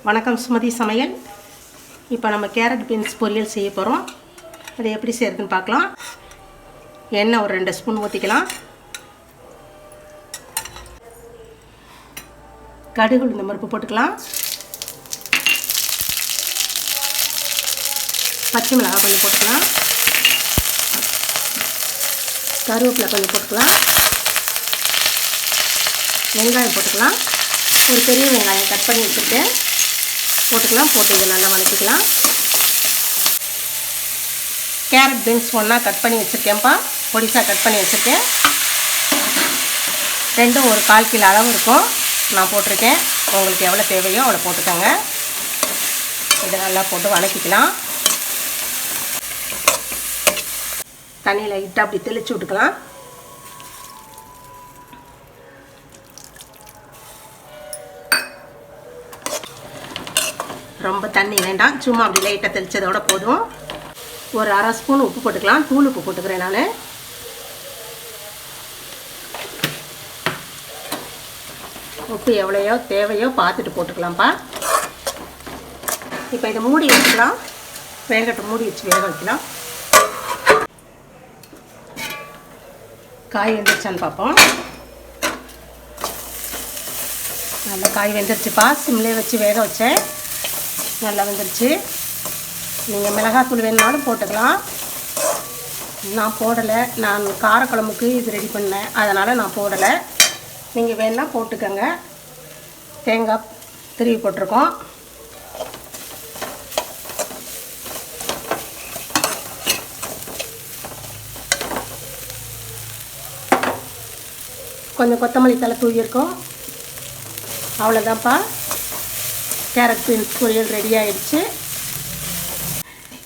வணக்கம் சுமதி சமையல். இப்போ நம்ம கேரட் பீன்ஸ் பொரியல் செய்ய போகிறோம். அதை எப்படி செய்யறதுன்னு பார்க்கலாம். எண்ணெய் ஒரு 2 ஸ்பூன் ஊற்றிக்கலாம். கடுகு உளுந்தம் பருப்பு போட்டுக்கலாம். பச்சை மிளகாய் கொஞ்சம் போட்டுக்கலாம். கருவேப்பிலை கொஞ்சம் போட்டுக்கலாம். வெங்காயம் போட்டுக்கலாம். ஒரு பெரிய வெங்காயம் கட் பண்ணி வச்சுருக்கேன், போட்டுக்கலாம். போட்டு இதை நல்லா வதக்கிக்கலாம். கேரட் பீன்ஸ் ஒன்றா கட் பண்ணி வச்சுருக்கேன்ப்பா, பொடிசாக கட் பண்ணி வச்சுருக்கேன். ரெண்டும் ஒரு 1/4 கிலோ அளவு இருக்கும் நான் போட்டிருக்கேன். உங்களுக்கு எவ்வளோ தேவையோ அவ்வளோ போட்டுக்கோங்க. இதை நல்லா போட்டு வதக்கிக்கலாம். தண்ணியில் லைட்டாக அப்படி தெளித்து விட்டுக்கலாம். ரொம்ப தண்ணி வேண்டாம், சும்மா அப்படி லைட்டாக தெளித்ததோட போதும். ஒரு 1/2 ஸ்பூன் உப்பு போட்டுக்கலாம். தூள் உப்பு போட்டுக்கிறேன் நான். உப்பு எவ்வளையோ தேவையோ பார்த்துட்டு போட்டுக்கலாம்ப்பா. இப்போ இதை மூடி வச்சுக்கலாம். வேகட்டும், மூடி வச்சு வேக வைக்கலாம். காய் வெந்துருச்சான்னு பார்ப்போம். நல்லா காய் வெந்துருச்சுப்பா. சிம்லேயே வச்சு வேக வச்சேன், நல்லா வெந்துருச்சு. நீங்கள் மிளகாத்தூள் வேணுனாலும் போட்டுக்கலாம். நான் போடலை, நான் காரக்குழம்புக்கு இது ரெடி பண்ணேன், அதனால் நான் போடலை. நீங்கள் வேணுன்னா போட்டுக்கோங்க. தேங்காய் திருவி போட்டிருக்கோம். கொஞ்சம் கொத்தமல்லி தழை தூவியிருக்கோம். அவ்வளோதான்ப்பா, கேரட் பீன்ஸ் பொரியல் ரெடி ஆகிடுச்சு.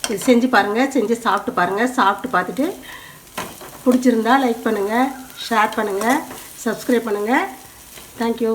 இது செஞ்சு பாருங்கள், செஞ்சு சாப்பிட்டு பாருங்கள். சாப்பிட்டு பார்த்துட்டு பிடிச்சிருந்தா லைக் பண்ணுங்கள், ஷேர் பண்ணுங்கள், சப்ஸ்கிரைப் பண்ணுங்கள். தேங்க்யூ.